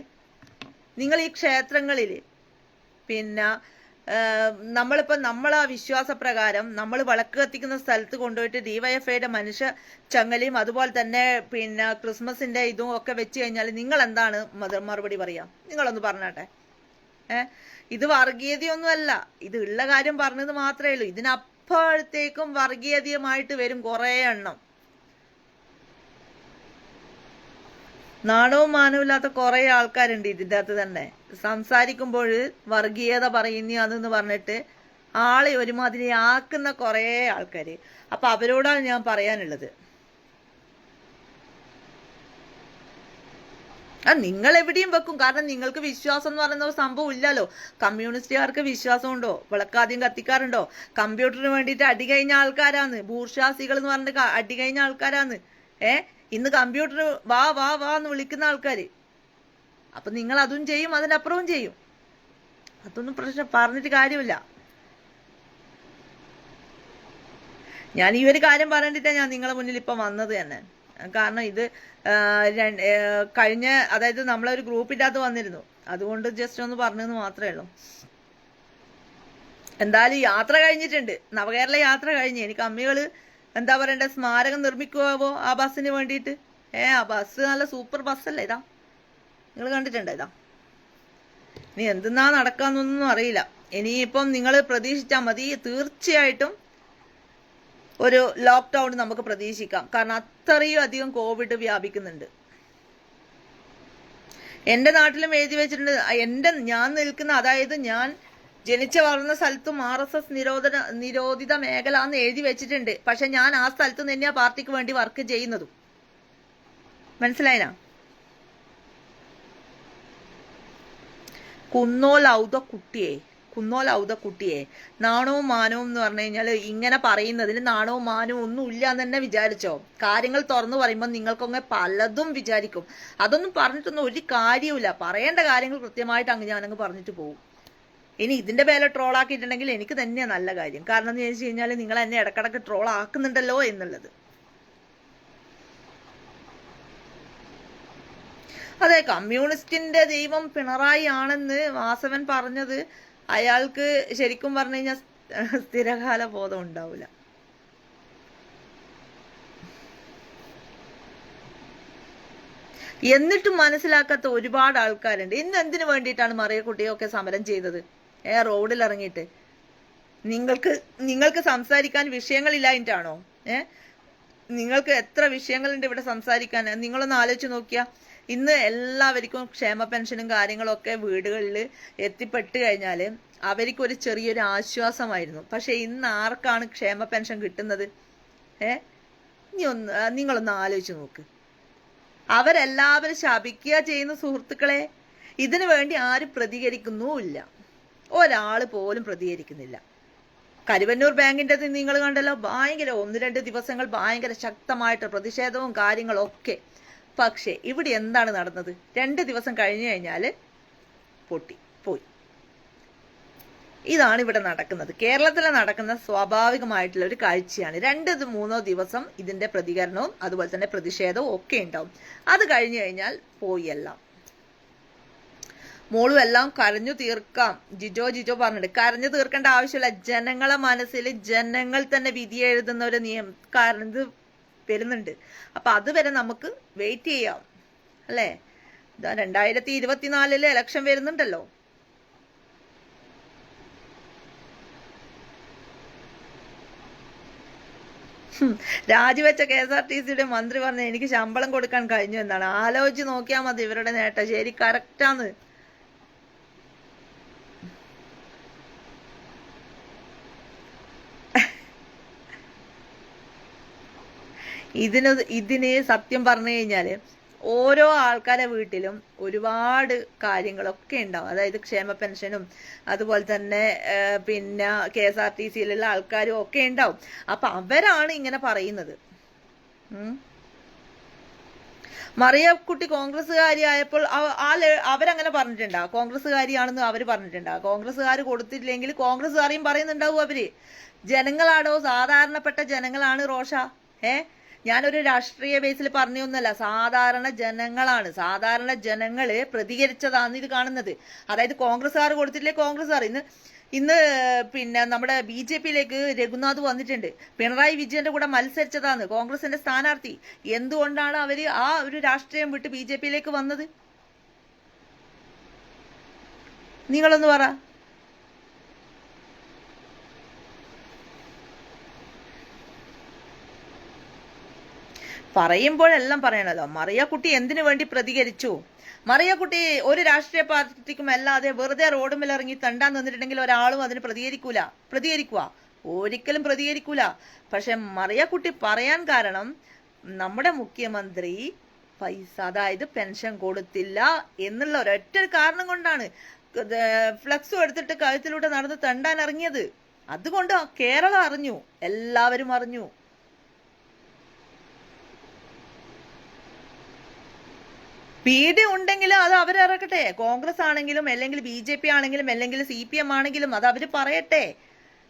പിന്നെ നമ്മളാ വിശ്വാസപ്രകാരം നമ്മൾ വിളക്ക് കത്തിക്കുന്ന സ്ഥലത്ത് കൊണ്ടുപോയിട്ട് DYFIയുടെ മനുഷ്യ ചങ്ങലയും അതുപോലെ തന്നെ പിന്നെ ക്രിസ്മസിന്റെ ഇതും ഒക്കെ വെച്ച് കഴിഞ്ഞാൽ നിങ്ങൾ എന്താണ് മറുപടി പറയാ? നിങ്ങളൊന്ന് പറഞ്ഞാട്ടെ. ഇത് വർഗീയതയൊന്നുമല്ല, ഇത് ഉള്ള കാര്യം പറഞ്ഞത് മാത്രമേ ഉള്ളൂ. ഇതിനപ്പോഴത്തേക്കും വർഗീയതയുമായിട്ട് വരും കുറേ എണ്ണം. നാണവും മാനവും ഇല്ലാത്ത കുറെ ആൾക്കാരുണ്ട് ഇതിൻ്റെ അകത്ത് തന്നെ. സംസാരിക്കുമ്പോൾ വർഗീയത പറയുന്നതെന്ന് പറഞ്ഞിട്ട് ആളെ ഒരുമാതിരി ആക്കുന്ന കുറെ ആൾക്കാര്. അപ്പൊ അവരോടാണ് ഞാൻ പറയാനുള്ളത്, നിങ്ങൾ എവിടെയും വെക്കും. കാരണം നിങ്ങൾക്ക് വിശ്വാസം എന്ന് പറയുന്ന ഒരു സംഭവം ഇല്ലല്ലോ. കമ്മ്യൂണിസ്റ്റുകാർക്ക് വിശ്വാസം ഉണ്ടോ? വിളക്കാദ്യം കത്തിക്കാറുണ്ടോ? കമ്പ്യൂട്ടറിന് വേണ്ടിയിട്ട് അടി കഴിഞ്ഞ ആൾക്കാരാന്ന് ബൂർഷാസികൾ എന്ന് പറഞ്ഞിട്ട് അടി കഴിഞ്ഞ ആൾക്കാരാന്ന്. ഇന്ന് കമ്പ്യൂട്ടർ വാ വാ വാ എന്ന് വിളിക്കുന്ന ആൾക്കാര്. അപ്പൊ നിങ്ങൾ അതും ചെയ്യും, അതിന്റെ അപ്പുറവും ചെയ്യും. അതൊന്നും പ്രശ്നം പറഞ്ഞിട്ട് കാര്യമില്ല. ഞാൻ ഈ ഒരു കാര്യം പറഞ്ഞിട്ടാണ് ഞാൻ നിങ്ങളെ മുന്നിൽ ഇപ്പൊ വന്നത് തന്നെ. കാരണം ഇത് അതായത് നമ്മളൊരു ഗ്രൂപ്പിൻ്റെ അകത്ത് വന്നിരുന്നു, അതുകൊണ്ട് ജസ്റ്റ് ഒന്ന് പറഞ്ഞെന്ന് മാത്രമേ ഉള്ളൂ. എന്തായാലും യാത്ര കഴിഞ്ഞിട്ടുണ്ട്, നവകേരള യാത്ര കഴിഞ്ഞ്. എനിക്ക് അമ്മികള് എന്താ പറയണ്ടേ, സ്മാരകം നിർമ്മിക്കുവോ ആ ബസ്സിന് വേണ്ടിയിട്ട്. ആ ബസ് നല്ല സൂപ്പർ ബസ്സല്ലേ ഇതാ, നിങ്ങൾ കണ്ടിട്ടുണ്ടോ ഇതാ. ഇനി എന്തെന്നാ നടക്കാന്നൊന്നും അറിയില്ല. ഇനിയിപ്പം നിങ്ങൾ പ്രതീക്ഷിച്ചാൽ മതി, തീർച്ചയായിട്ടും ഒരു ലോക്ക്ഡൗൺ നമുക്ക് പ്രതീക്ഷിക്കാം. കാരണം അത്രയും അധികം കോവിഡ് വ്യാപിക്കുന്നുണ്ട്. എൻ്റെ നാട്ടിലും എഴുതി വെച്ചിട്ടുണ്ട്. ഞാൻ നിൽക്കുന്ന, അതായത് ഞാൻ ജനിച്ചു വളർന്ന സ്ഥലത്തും RSS നിരോധിത മേഖല എന്ന് എഴുതി വെച്ചിട്ടുണ്ട്. പക്ഷെ ഞാൻ ആ സ്ഥലത്ത് തന്നെയാ പാർട്ടിക്ക് വേണ്ടി വർക്ക് ചെയ്യുന്നതും. മനസ്സിലായിനാ? കുന്നോലൗത കുട്ടിയെ നാണവും മാനവും എന്ന് പറഞ്ഞു കഴിഞ്ഞാൽ ഇങ്ങനെ പറയുന്നതിന് നാണവും മാനവും ഒന്നും ഇല്ല എന്ന് തന്നെ വിചാരിച്ചോ. കാര്യങ്ങൾ തുറന്നു പറയുമ്പോൾ നിങ്ങൾക്കൊക്കെ പലതും വിചാരിക്കും. അതൊന്നും പറഞ്ഞിട്ടൊന്നും ഒരു കാര്യമില്ല. പറയേണ്ട കാര്യങ്ങൾ കൃത്യമായിട്ട് ഞാനങ്ങ് പറഞ്ഞിട്ട് പോകും. ഇനി ഇതിന്റെ പേരെ ട്രോൾ ആക്കിയിട്ടുണ്ടെങ്കിൽ എനിക്ക് തന്നെയാണ് നല്ല കാര്യം. കാരണം എന്ന് ചോദിച്ചു കഴിഞ്ഞാൽ നിങ്ങൾ എന്നെ ഇടക്കിടക്ക് ട്രോൾ ആക്കുന്നുണ്ടല്ലോ എന്നുള്ളത്. അതെ, കമ്മ്യൂണിസ്റ്റിന്റെ ദൈവം പിണറായി ആണെന്ന് വാസവൻ പറഞ്ഞത് അയാൾക്ക് ശരിക്കും പറഞ്ഞു കഴിഞ്ഞാൽ സ്ഥിരകാല ബോധം ഉണ്ടാവില്ല. എന്നിട്ടും മനസ്സിലാക്കാത്ത ഒരുപാട് ആൾക്കാരുണ്ട്. ഇന്ന് എന്തിനു വേണ്ടിയിട്ടാണ് മറിയക്കുട്ടിയൊക്കെ സമരം ചെയ്തത്? റോഡിൽ ഇറങ്ങിയിട്ട് നിങ്ങൾക്ക് സംസാരിക്കാൻ വിഷയങ്ങളില്ലായിട്ടാണോ? നിങ്ങൾക്ക് എത്ര വിഷയങ്ങളുണ്ട് ഇവിടെ സംസാരിക്കാൻ. നിങ്ങളൊന്ന് ആലോചിച്ച് നോക്കിയാ. ഇന്ന് എല്ലാവർക്കും ക്ഷേമ പെൻഷനും കാര്യങ്ങളൊക്കെ വീടുകളിൽ എത്തിപ്പെട്ട് കഴിഞ്ഞാൽ അവർക്കൊരു ചെറിയൊരു ആശ്വാസമായിരുന്നു. പക്ഷെ ഇന്ന് ആർക്കാണ് ക്ഷേമ പെൻഷൻ കിട്ടുന്നത്? നിങ്ങളൊന്ന് ആലോചിച്ച് നോക്ക്. അവരെല്ലാവരും ശപിക്കുക ചെയ്യുന്ന സുഹൃത്തുക്കളെ. ഇതിനു വേണ്ടി ആരും പ്രതികരിക്കുന്നുമില്ല. ഒരാൾ പോലും പ്രതികരിക്കുന്നില്ല. കരുവന്നൂർ ബാങ്കിൻ്റെ നിങ്ങൾ കണ്ടല്ലോ, ഭയങ്കര 1-2 ദിവസങ്ങൾ ഭയങ്കര ശക്തമായിട്ട് പ്രതിഷേധവും കാര്യങ്ങളൊക്കെ. പക്ഷേ ഇവിടെ എന്താണ് നടന്നത്? 2 ദിവസം കഴിഞ്ഞു കഴിഞ്ഞാൽ പോയി. ഇതാണ് ഇവിടെ നടക്കുന്നത്. കേരളത്തിൽ നടക്കുന്ന സ്വാഭാവികമായിട്ടുള്ള ഒരു കാഴ്ചയാണ്. 2-3 ദിവസം ഇതിന്റെ പ്രതികരണവും അതുപോലെ തന്നെ പ്രതിഷേധവും ഒക്കെ ഉണ്ടാവും. അത് കഴിഞ്ഞു കഴിഞ്ഞാൽ പോയി എല്ലാം. മോളും എല്ലാം കരഞ്ഞു തീർക്കാം. ജിജോ പറഞ്ഞിട്ട് കരഞ്ഞു തീർക്കേണ്ട ആവശ്യമില്ല. ജനങ്ങളെ മനസ്സിൽ ജനങ്ങൾ തന്നെ വിധി എഴുതുന്ന ഒരു കാരണം ഇത് വരുന്നുണ്ട്. അപ്പൊ അതുവരെ നമുക്ക് വെയിറ്റ് ചെയ്യാം, അല്ലേ? 2024 ഇലക്ഷൻ വരുന്നുണ്ടല്ലോ. രാജിവെച്ച KSRTCയുടെ മന്ത്രി പറഞ്ഞ എനിക്ക് ശമ്പളം കൊടുക്കാൻ കഴിഞ്ഞു എന്നാണ്. ആലോചിച്ച് നോക്കിയാൽ മതി ഇവരുടെ നേട്ടം. ശരി, കറക്റ്റാന്ന്. ഇതിന് സത്യം പറഞ്ഞു കഴിഞ്ഞാല് ഓരോ ആൾക്കാരെ വീട്ടിലും ഒരുപാട് കാര്യങ്ങളൊക്കെ ഉണ്ടാവും. അതായത് ക്ഷേമ പെൻഷനും അതുപോലെ തന്നെ പിന്നെ KSRTCയിലുള്ള ആൾക്കാരും ഒക്കെ ഉണ്ടാവും. അപ്പൊ അവരാണ് ഇങ്ങനെ പറയുന്നത്. മറിയക്കുട്ടി കോൺഗ്രസ്സുകാരിയായപ്പോൾ അവരങ്ങനെ പറഞ്ഞിട്ടുണ്ടാ? കോൺഗ്രസ്സുകാരിയാണെന്ന് അവര് പറഞ്ഞിട്ടുണ്ടാ? കോൺഗ്രസ്സുകാർ കൊടുത്തില്ലെങ്കിൽ കോൺഗ്രസ്സുകാരെയും പറയുന്നുണ്ടാവും അവര്. ജനങ്ങളാണോ? സാധാരണപ്പെട്ട ജനങ്ങളാണ് റോഷ. ഞാനൊരു രാഷ്ട്രീയ ബേസിൽ പറഞ്ഞൊന്നുമല്ല, സാധാരണ ജനങ്ങളാണ്. സാധാരണ ജനങ്ങള് പ്രതികരിച്ചതാണ് ഇത് കാണുന്നത്. അതായത് കോൺഗ്രസ്സുകാർ കൊടുത്തിട്ടില്ലേ കോൺഗ്രസ്സുകാർ. ഇന്ന് പിന്നെ നമ്മുടെ BJPയിലേക്ക് രഘുനാഥ് വന്നിട്ടുണ്ട്. പിണറായി വിജയന്റെ കൂടെ മത്സരിച്ചതാണ് കോൺഗ്രസിന്റെ സ്ഥാനാർത്ഥി. എന്തുകൊണ്ടാണ് അവര് ആ ഒരു രാഷ്ട്രീയം വിട്ട് BJPയിലേക്ക് വന്നത്? നിങ്ങളൊന്ന് പറ. പറയുമ്പോഴെല്ലാം പറയണല്ലോ. മറിയക്കുട്ടി എന്തിനു വേണ്ടി പ്രതികരിച്ചു? മറിയക്കുട്ടി ഒരു രാഷ്ട്രീയ പാർട്ടിക്കും അല്ലാതെ വെറുതെ റോഡുമിൽ ഇറങ്ങി തണ്ടാൻ നിന്നിട്ടുണ്ടെങ്കിൽ ഒരാളും അതിന് പ്രതികരിക്കുക? ഒരിക്കലും പ്രതികരിക്കൂല. പക്ഷെ മറിയക്കുട്ടി പറയാൻ കാരണം നമ്മുടെ മുഖ്യമന്ത്രി പൈസ, അതായത് പെൻഷൻ കൊടുത്തില്ല എന്നുള്ള ഒരൊറ്റ കാരണം കൊണ്ടാണ് ഫ്ലക്സും എടുത്തിട്ട് കഴുത്തിലൂടെ നടന്ന് തണ്ടാൻ ഇറങ്ങിയത്. അതുകൊണ്ട് കേരളം അറിഞ്ഞു, എല്ലാവരും അറിഞ്ഞു. പീഡ ഉണ്ടെങ്കിലും അത് അവരിറക്കട്ടെ. കോൺഗ്രസ് ആണെങ്കിലും അല്ലെങ്കിൽ BJP ആണെങ്കിലും അല്ലെങ്കിൽ CPM ആണെങ്കിലും അത് അവര് പറയട്ടെ.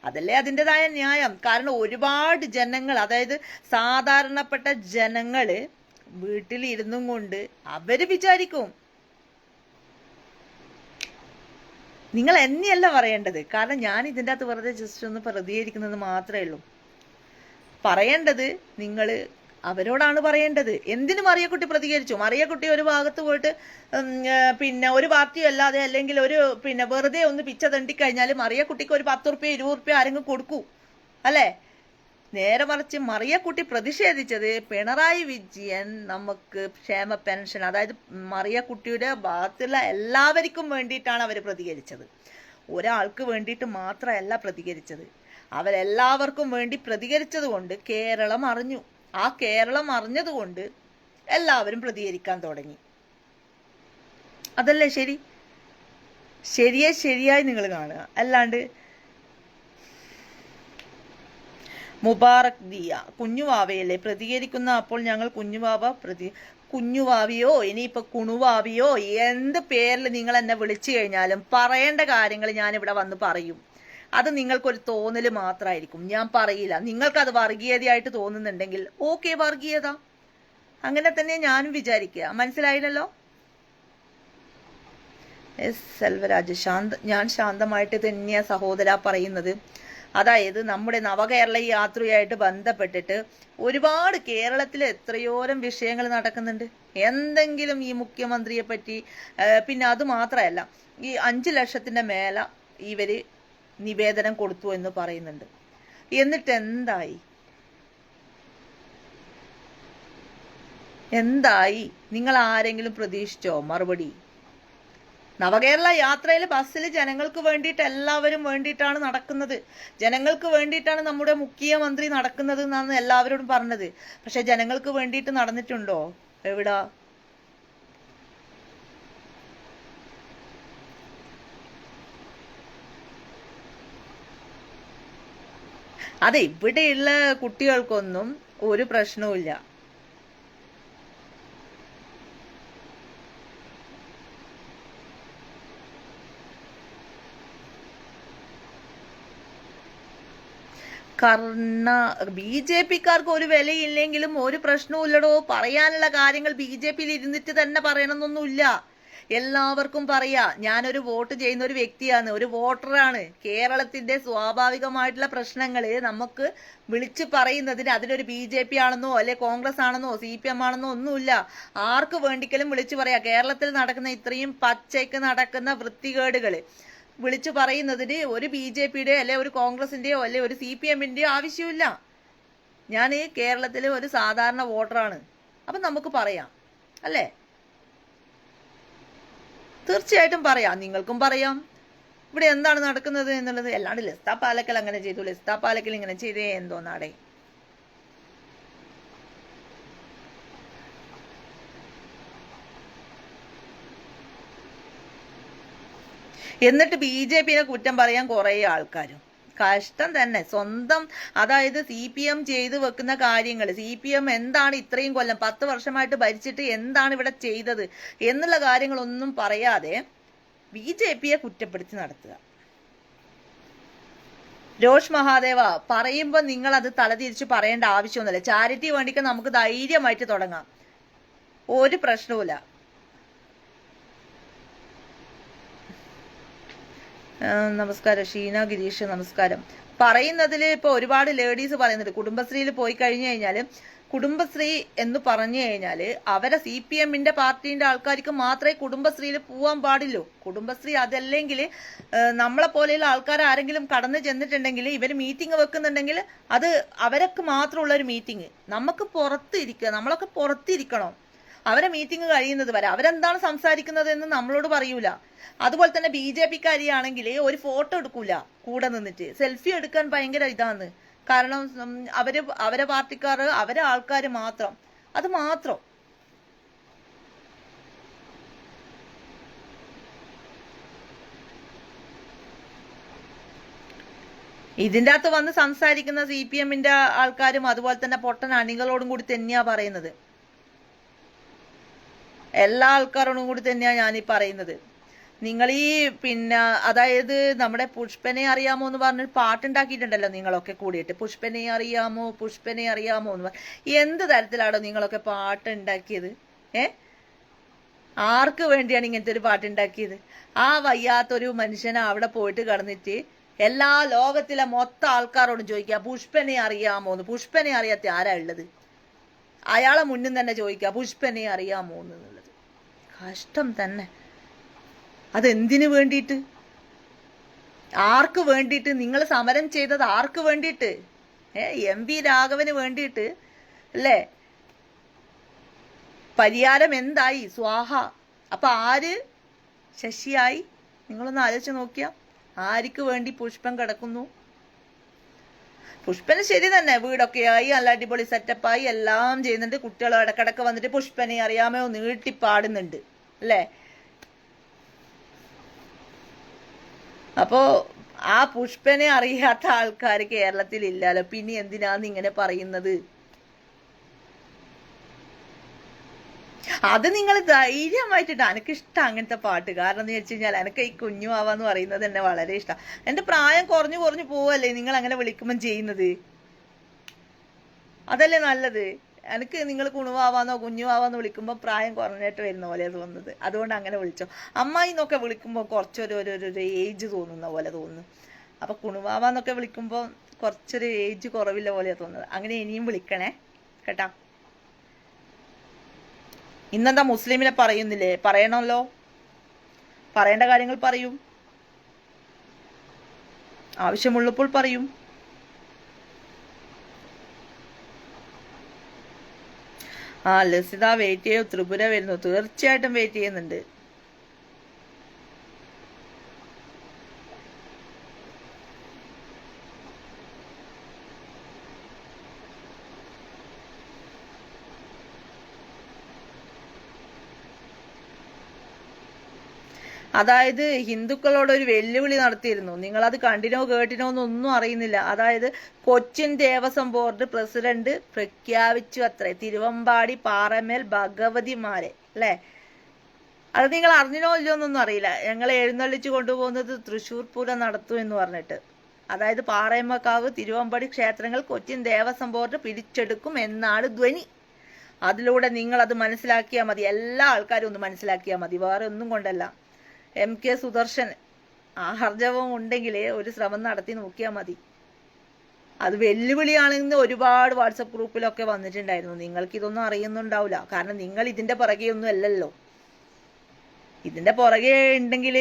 അതല്ലേ അതിൻ്റെതായ ന്യായം. കാരണം ഒരുപാട് ജനങ്ങൾ, അതായത് സാധാരണപ്പെട്ട ജനങ്ങള് വീട്ടിലിരുന്നും കൊണ്ട് അവര് വിചാരിക്കും. നിങ്ങൾ എന്നെയല്ല പറയേണ്ടത്. കാരണം ഞാൻ ഇതിൻ്റെ അകത്ത് വെറുതെ ജസ്റ്റ് ഒന്ന് പ്രതികരിക്കുന്നത് മാത്രമേ ഉള്ളൂ. പറയേണ്ടത് നിങ്ങള് അവരോടാണ് പറയേണ്ടത്. എന്തിനു മറിയക്കുട്ടി പ്രതികരിച്ചു? മറിയക്കുട്ടി ഒരു ഭാഗത്ത് പോയിട്ട് പിന്നെ ഒരു പാർട്ടിയും അല്ലാതെ അല്ലെങ്കിൽ ഒരു പിന്നെ വെറുതെ ഒന്ന് പിച്ച തണ്ടിക്കഴിഞ്ഞാൽ മറിയക്കുട്ടിക്ക് ഒരു 10 റുപ്യ 20 റുപ്യ ആരെങ്കിലും കൊടുക്കൂ അല്ലേ? നേരെ മറിച്ച് മറിയക്കുട്ടി പ്രതിഷേധിച്ചത് പിണറായി വിജയൻ നമുക്ക് ക്ഷേമ പെൻഷൻ, അതായത് മറിയക്കുട്ടിയുടെ ഭാഗത്തുള്ള എല്ലാവർക്കും വേണ്ടിയിട്ടാണ് അവർ പ്രതികരിച്ചത്. ഒരാൾക്ക് വേണ്ടിയിട്ട് മാത്രമല്ല പ്രതികരിച്ചത്. അവരെല്ലാവർക്കും വേണ്ടി പ്രതികരിച്ചത് കൊണ്ട് കേരളം അറിഞ്ഞു. ആ കേരളം അറിഞ്ഞതുകൊണ്ട് എല്ലാവരും പ്രതികരിക്കാൻ തുടങ്ങി. അതല്ലേ ശരി? ശരിയായി നിങ്ങൾ കാണുക. അല്ലാണ്ട് മുബാറക് ദിയ, കുഞ്ഞുവാവയല്ലേ പ്രതികരിക്കുന്ന? അപ്പോൾ ഞങ്ങൾ കുഞ്ഞുവാവിയോ ഇനിയിപ്പൊ കുണുവാവിയോ എന്ത് പേരിൽ നിങ്ങൾ എന്നെ വിളിച്ചു കഴിഞ്ഞാലും പറയേണ്ട കാര്യങ്ങൾ ഞാനിവിടെ വന്ന് പറയും. അത് നിങ്ങൾക്കൊരു തോന്നല് മാത്രമായിരിക്കും, ഞാൻ പറയില്ല. നിങ്ങൾക്കത് വർഗീയതയായിട്ട് തോന്നുന്നുണ്ടെങ്കിൽ ഓക്കെ, വർഗീയത. അങ്ങനെ തന്നെ ഞാനും വിചാരിക്കുക. മനസ്സിലായില്ലല്ലോ? സെൽവരാജ്, ഞാൻ ശാന്തമായിട്ട് തന്നെയാ സഹോദര പറയുന്നത്. അതായത് നമ്മുടെ നവകേരള യാത്രയായിട്ട് ബന്ധപ്പെട്ടിട്ട് ഒരുപാട് കേരളത്തിൽ എത്രയോരം വിഷയങ്ങൾ നടക്കുന്നുണ്ട്. എന്തെങ്കിലും ഈ മുഖ്യമന്ത്രിയെ പറ്റി, പിന്നെ അത് മാത്രമല്ല, ഈ 5 ലക്ഷത്തിന്റെ മേലെ ഇവര് നിവേദനം കൊടുത്തു എന്ന് പറയുന്നുണ്ട്. എന്നിട്ട് എന്തായി? നിങ്ങൾ ആരെങ്കിലും പ്രതീക്ഷിച്ചോ മറുപടി? നവകേരള യാത്രയിൽ ബസ്സിൽ ജനങ്ങൾക്ക് വേണ്ടിയിട്ട് എല്ലാവരും വേണ്ടിയിട്ടാണ് നടക്കുന്നത്. ജനങ്ങൾക്ക് വേണ്ടിയിട്ടാണ് നമ്മുടെ മുഖ്യമന്ത്രി നടക്കുന്നത് എന്നാണ് എല്ലാവരോടും പറഞ്ഞത്. പക്ഷെ ജനങ്ങൾക്ക് വേണ്ടിയിട്ട് നടന്നിട്ടുണ്ടോ? എവിടാ? അതെ, ഇവിടെയുള്ള കുട്ടികൾക്കൊന്നും ഒരു പ്രശ്നവുമില്ല. BJPക്കാർക്ക് ഒരു വിലയില്ലെങ്കിലും ഒരു പ്രശ്നവുമില്ലടോ. പറയാനുള്ള കാര്യങ്ങൾ BJPയിൽ ഇരുന്നിട്ട് തന്നെ പറയണമെന്നൊന്നുമില്ല. എല്ലാവർക്കും പറയാ. ഞാനൊരു വോട്ട് ചെയ്യുന്ന ഒരു വ്യക്തിയാണ്, ഒരു വോട്ടറാണ്. കേരളത്തിന്റെ സ്വാഭാവികമായിട്ടുള്ള പ്രശ്നങ്ങള് നമുക്ക് വിളിച്ചു പറയുന്നതിന് അതിനൊരു BJP ആണെന്നോ അല്ലെ കോൺഗ്രസ് ആണെന്നോ CPM ആണെന്നോ ഒന്നുമില്ല. ആർക്ക് വേണ്ടിക്കലും വിളിച്ചു പറയാ. കേരളത്തിൽ നടക്കുന്ന ഇത്രയും പച്ചയ്ക്ക് നടക്കുന്ന വൃത്തികേടുകള് വിളിച്ചു പറയുന്നതിന് ഒരു BJPയുടെയോ അല്ലെ ഒരു കോൺഗ്രസിന്റെയോ അല്ലെ ഒരു CPMന്റെയോ ആവശ്യമില്ല. ഞാൻ കേരളത്തിലെ ഒരു സാധാരണ വോട്ടറാണ്. അപ്പൊ നമുക്ക് പറയാം അല്ലേ? തീർച്ചയായിട്ടും പറയാം. നിങ്ങൾക്കും പറയാം ഇവിടെ എന്താണ് നടക്കുന്നത് എന്നുള്ളത്. അല്ലാണ്ട് ലിസ്ത പാലക്കൽ അങ്ങനെ ചെയ്തു, ലിസ്ത പാലക്കൽ ഇങ്ങനെ ചെയ്തേ എന്തോന്നാടേ. എന്നിട്ട് BJP കുറ്റം പറയാൻ കുറേ ആൾക്കാരും. കഷ്ടം തന്നെ. സ്വന്തം അതായത് CPM ചെയ്തു വെക്കുന്ന കാര്യങ്ങൾ, CPM എന്താണ് ഇത്രയും കൊല്ലം 10 വർഷമായിട്ട് ഭരിച്ചിട്ട് എന്താണ് ഇവിടെ ചെയ്തത് എന്നുള്ള കാര്യങ്ങളൊന്നും പറയാതെ BJP കുറ്റപ്പെടുത്തി നടത്തുക. രോഷ് മഹാദേവ, പറയുമ്പോൾ നിങ്ങൾ അത് തലതിരിച്ച് പറയേണ്ട ആവശ്യമൊന്നുമില്ല. ചാരിറ്റി വേണ്ടിക്ക് നമുക്ക് ധൈര്യമായിട്ട് തുടങ്ങാം, ഒരു പ്രശ്നവുമില്ല. നമസ്കാരം ഷീന ഗിരീഷ്, നമസ്കാരം. പറയുന്നതിൽ ഇപ്പൊ ഒരുപാട് ലേഡീസ് പറയുന്നുണ്ട് കുടുംബശ്രീയിൽ പോയി കഴിഞ്ഞു കഴിഞ്ഞാല്, കുടുംബശ്രീ എന്ന് പറഞ്ഞു കഴിഞ്ഞാല് അവരെ CPM പാർട്ടീന്റെ ആൾക്കാർക്ക് മാത്രമേ കുടുംബശ്രീയിൽ പോവാൻ പാടുള്ളൂ. കുടുംബശ്രീ അതല്ലെങ്കിൽ നമ്മളെ പോലെയുള്ള ആൾക്കാർ ആരെങ്കിലും കടന്നു ചെന്നിട്ടുണ്ടെങ്കിൽ, ഇവര് മീറ്റിംഗ് വെക്കുന്നുണ്ടെങ്കിൽ അത് അവരൊക്കെ മാത്രമുള്ള ഒരു മീറ്റിംഗ്. നമുക്ക് പുറത്തിരിക്കുക, നമ്മളൊക്കെ പുറത്തിരിക്കണം അവരെ മീറ്റിംഗ് കഴിയുന്നത് വരെ. അവരെന്താണ് സംസാരിക്കുന്നത് എന്ന് നമ്മളോട് പറയൂല. അതുപോലെ തന്നെ BJP-കാരിയാണെങ്കിൽ ഒരു ഫോട്ടോ എടുക്കൂല കൂടെ നിന്നിട്ട്. സെൽഫി എടുക്കാൻ ഭയങ്കര ഇതാണ്. കാരണം അവരെ പാർട്ടിക്കാർ, അവരെ ആൾക്കാർ മാത്രം, അത് മാത്രം. ഇതിൻ്റെ അകത്ത് വന്ന് സംസാരിക്കുന്ന CPM ആൾക്കാരും അതുപോലെ തന്നെ പൊട്ടൻ അണികളോടും കൂടി തന്നെയാ പറയുന്നത്. എല്ലാ ആൾക്കാരോടും കൂടി തന്നെയാണ് ഞാനീ പറയുന്നത്. നിങ്ങൾ ഈ അതായത് നമ്മുടെ പുഷ്പനെ അറിയാമോ എന്ന് പറഞ്ഞൊരു പാട്ടുണ്ടാക്കിയിട്ടുണ്ടല്ലോ നിങ്ങളൊക്കെ കൂടിയിട്ട്. പുഷ്പനെ അറിയാമോ, പുഷ്പനെ അറിയാമോ എന്ന് എന്ത് തരത്തിലാണോ നിങ്ങളൊക്കെ പാട്ടുണ്ടാക്കിയത്? ആർക്ക് വേണ്ടിയാണ് ഇങ്ങനത്തെ ഒരു പാട്ടുണ്ടാക്കിയത്? ആ വയ്യാത്തൊരു മനുഷ്യനെ അവിടെ പോയിട്ട് കിടന്നിട്ട് എല്ലാ ലോകത്തിലെ മൊത്തം ആൾക്കാരോടും ചോദിക്കുക പുഷ്പനെ അറിയാമോ എന്ന്. പുഷ്പനെ അറിയാത്ത ആരാ ഉള്ളത്? അയാളെ മുന്നിൽ തന്നെ ചോദിക്കുക പുഷ്പനെ അറിയാമോ എന്നുള്ളത്. കഷ്ടം തന്നെ. അതെന്തിനു വേണ്ടിയിട്ട്? ആർക്ക് വേണ്ടിയിട്ട്? നിങ്ങൾ സമരം ചെയ്തത് ആർക്ക് വേണ്ടിയിട്ട്? MV രാഘവന് വേണ്ടിയിട്ട് അല്ലേ? പരിഹാരം എന്തായി? സ്വാഹ. അപ്പൊ ആര് ശശിയായി? നിങ്ങളൊന്ന് ആലോചിച്ച് നോക്കിയാ ആർക്ക് വേണ്ടി പുഷ്പം കിടക്കുന്നു? പുഷ്പന് ശരി തന്നെ, വീടൊക്കെ ആയി നല്ല അടിപൊളി സെറ്റപ്പായി എല്ലാം ചെയ്യുന്നുണ്ട്. കുട്ടികൾ ഇടക്കിടക്ക് വന്നിട്ട് പുഷ്പനെ അറിയാമോ നീട്ടിപ്പാടുന്നുണ്ട് അല്ലേ? അപ്പോ ആ പുഷ്പനെ അറിയാത്ത ആൾക്കാർ കേരളത്തിൽ ഇല്ലല്ലോ. പിന്നെ എന്തിനാന്ന് ഇങ്ങനെ പറയുന്നത്? അത് നിങ്ങൾ ധൈര്യമായിട്ടിട്ട്. എനിക്കിഷ്ടം അങ്ങനത്തെ പാട്ട്. കാരണം എന്ന് വെച്ച് കഴിഞ്ഞാൽ എനിക്ക് ഈ കുഞ്ഞു ആവാന്ന് പറയുന്നത് എന്നെ വളരെ ഇഷ്ടം. എന്റെ പ്രായം കുറഞ്ഞു കുറഞ്ഞു പോവല്ലേ നിങ്ങൾ അങ്ങനെ വിളിക്കുമ്പം ചെയ്യുന്നത്? അതല്ലേ നല്ലത്? എനിക്ക് നിങ്ങൾ കുണുവാവാന്നോ കുഞ്ഞുവാവാന്നോ വിളിക്കുമ്പോൾ പ്രായം കുറഞ്ഞിട്ട് വരുന്ന പോലെ തോന്നുന്നത്. അതുകൊണ്ട് അങ്ങനെ വിളിച്ചോ. അമ്മായി എന്നൊക്കെ വിളിക്കുമ്പോൾ കുറച്ചൊരു ഏജ് തോന്നുന്ന പോലെ തോന്നുന്നു. അപ്പൊ കുണുവാവാന്നൊക്കെ വിളിക്കുമ്പോൾ കുറച്ചൊരു ഏജ് കുറവില്ല പോലെയാണ് തോന്നുന്നത്. അങ്ങനെ ഇനിയും വിളിക്കണേ കേട്ടാ. ഇന്നെന്താ മുസ്ലിമിനെ പറയുന്നില്ലേ? പറയണമല്ലോ, പറയേണ്ട കാര്യങ്ങൾ പറയും, ആവശ്യമുള്ളപ്പോൾ പറയും. ലസിത വെയിറ്റ് ചെയ്യൂ. ത്രിപുര വരുന്നു. തീർച്ചയായിട്ടും വെയിറ്റ് ചെയ്യുന്നുണ്ട്. അതായത് ഹിന്ദുക്കളോട് ഒരു വെല്ലുവിളി നടത്തിയിരുന്നു. നിങ്ങളത് കണ്ടിനോ കേട്ടിനോ എന്നൊന്നും അറിയുന്നില്ല. അതായത് കൊച്ചിൻ ദേവസ്വം ബോർഡ് പ്രസിഡന്റ് പ്രഖ്യാപിച്ചു അത്രേ തിരുവമ്പാടി പാറമേൽ ഭഗവതിമാരെ അല്ലെ. അത് നിങ്ങൾ അറിഞ്ഞിനോ ഇല്ലയോ എന്നൊന്നും അറിയില്ല. ഞങ്ങളെ എഴുന്നള്ളിച്ചു കൊണ്ടുപോകുന്നത് തൃശ്ശൂർ പൂരം നടത്തും എന്ന് പറഞ്ഞിട്ട്. അതായത് പാറയമ്മക്കാവ് തിരുവമ്പാടി ക്ഷേത്രങ്ങൾ കൊച്ചിൻ ദേവസ്വം ബോർഡ് പിടിച്ചെടുക്കും എന്നാണ് ധ്വനി. അതിലൂടെ നിങ്ങൾ അത് മനസ്സിലാക്കിയാൽ മതി. എല്ലാ ആൾക്കാരും ഒന്ന് മനസ്സിലാക്കിയാൽ മതി, വേറെ ഒന്നും കൊണ്ടല്ല. MK സുദർശൻ ആർജവം ഉണ്ടെങ്കിൽ ഒരു ശ്രമം നടത്തി നോക്കിയാൽ മതി. അത് വെല്ലുവിളിയാണെന്ന് ഒരുപാട് വാട്സപ്പ് ഗ്രൂപ്പിലൊക്കെ വന്നിട്ടുണ്ടായിരുന്നു. നിങ്ങൾക്ക് ഇതൊന്നും അറിയുന്നുണ്ടാവില്ല. കാരണം നിങ്ങൾ ഇതിന്റെ പുറകെ ഒന്നും അല്ലല്ലോ. ഇതിന്റെ പുറകെ ഉണ്ടെങ്കിൽ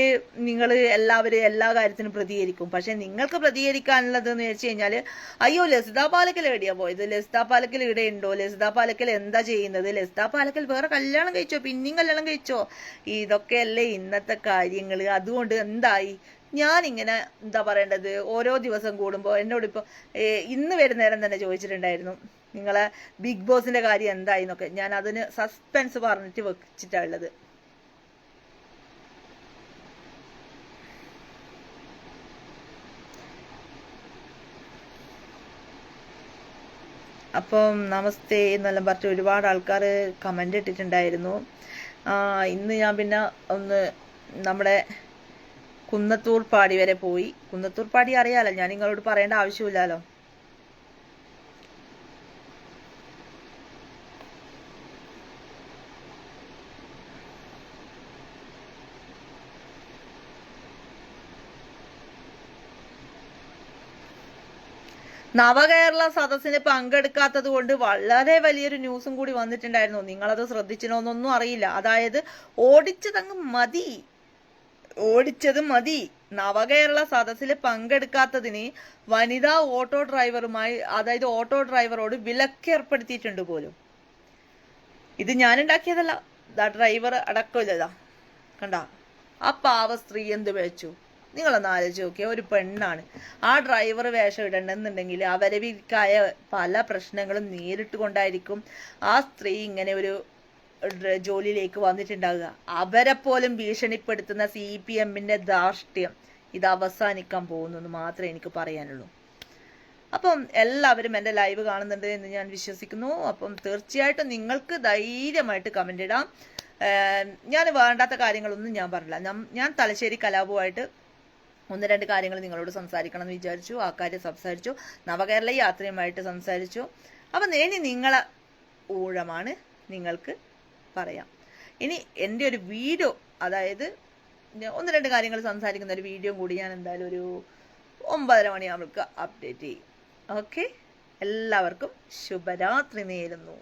നിങ്ങൾ എല്ലാവരും എല്ലാ കാര്യത്തിനും പ്രതികരിക്കും. പക്ഷെ നിങ്ങൾക്ക് പ്രതികരിക്കാനുള്ളത് എന്ന് വെച്ച് കഴിഞ്ഞാൽ, അയ്യോ ലസിത പാലക്കൽ എവിടെയാ പോയത്, ലസിത പാലക്കൽ ഇവിടെ ഉണ്ടോ, ലസിത പാലക്കൽ എന്താ ചെയ്യുന്നത്, ലസിത പാലക്കൽ വേറെ കല്യാണം കഴിച്ചോ, പിന്നെയും കല്യാണം കഴിച്ചോ, ഇതൊക്കെയല്ലേ ഇന്നത്തെ കാര്യങ്ങൾ. അതുകൊണ്ട് എന്തായി? ഞാനിങ്ങനെ എന്താ പറയേണ്ടത്, ഓരോ ദിവസം കൂടുമ്പോൾ എന്നോട് ഇപ്പോൾ ഇന്ന് വരുന്നേരം തന്നെ ചോദിച്ചിട്ടുണ്ടായിരുന്നു നിങ്ങളെ ബിഗ് ബോസിന്റെ കാര്യം എന്തായി എന്നൊക്കെ. ഞാൻ അതിന് സസ്പെൻസ് പറഞ്ഞിട്ട് വെച്ചിട്ടുള്ളത്. അപ്പം നമസ്തേ എന്നെല്ലാം പറഞ്ഞ് ഒരുപാട് ആൾക്കാർ കമൻ്റ് ഇട്ടിട്ടുണ്ടായിരുന്നു. ഇന്ന് ഞാൻ പിന്നെ ഒന്ന് നമ്മുടെ കുന്നത്തൂർ പാടി വരെ പോയി. കുന്നത്തൂർ പാടി അറിയാലോ, ഞാൻ നിങ്ങളോട് പറയേണ്ട ആവശ്യമില്ലല്ലോ. നവകേരള സദസ്സിന് പങ്കെടുക്കാത്തത് കൊണ്ട് വളരെ വലിയൊരു ന്യൂസും കൂടി വന്നിട്ടുണ്ടായിരുന്നു. നിങ്ങളത് ശ്രദ്ധിച്ചിനോന്നൊന്നും അറിയില്ല. അതായത് ഓടിച്ചത് മതി. നവകേരള സദസ്സിൽ പങ്കെടുക്കാത്തതിന് വനിതാ ഓട്ടോ ഡ്രൈവറോട് വിലക്കേർപ്പെടുത്തിയിട്ടുണ്ട് പോലും. ഇത് ഞാൻ ഉണ്ടാക്കിയതല്ല, ഡ്രൈവർ അടക്കമില്ലതാ കണ്ട. ആ പാവ സ്ത്രീ എന്ത് വെച്ചു നിങ്ങളൊന്ന് ആലോചിച്ച് നോക്കിയാൽ. ഒരു പെണ്ണാണ്, ആ ഡ്രൈവർ വേഷം ഇടണമെന്നുണ്ടെങ്കിൽ അവരവിക്കായ പല പ്രശ്നങ്ങളും നേരിട്ട് കൊണ്ടായിരിക്കും ആ സ്ത്രീ ഇങ്ങനെ ഒരു ജോലിയിലേക്ക് വന്നിട്ടുണ്ടാകുക. അവരെ പോലും ഭീഷണിപ്പെടുത്തുന്ന CPMന്റെ ധാർഷ്ട്യം ഇത് അവസാനിക്കാൻ പോകുന്നു എന്ന് മാത്രമേ എനിക്ക് പറയാനുള്ളൂ. അപ്പം എല്ലാവരും എൻ്റെ ലൈവ് കാണുന്നുണ്ട് എന്ന് ഞാൻ വിശ്വസിക്കുന്നു. അപ്പം തീർച്ചയായിട്ടും നിങ്ങൾക്ക് ധൈര്യമായിട്ട് കമൻ്റ് ഇടാം. ഞാൻ വേണ്ടാത്ത കാര്യങ്ങളൊന്നും ഞാൻ പറഞ്ഞില്ല. ഞാൻ തലശ്ശേരി കലാപവുമായിട്ട് 1-2 കാര്യങ്ങൾ നിങ്ങളോട് സംസാരിക്കണം എന്ന് വിചാരിച്ചു. ആ കാര്യം സംസാരിച്ചു. നവകേരള യാത്രയുമായിട്ട് സംസാരിച്ചു. അപ്പം ഇനി നിങ്ങളെ ഊഴമാണ്, നിങ്ങൾക്ക് പറയാം. ഇനി എൻ്റെ ഒരു വീഡിയോ, അതായത് 1-2 കാര്യങ്ങൾ സംസാരിക്കുന്ന ഒരു വീഡിയോ കൂടി ഞാൻ എന്തായാലും ഒരു 9:30 മണിയാകുമ്പോൾ അപ്ഡേറ്റ് ചെയ്യും. ഓക്കെ, എല്ലാവർക്കും ശുഭരാത്രി നേരുന്നു.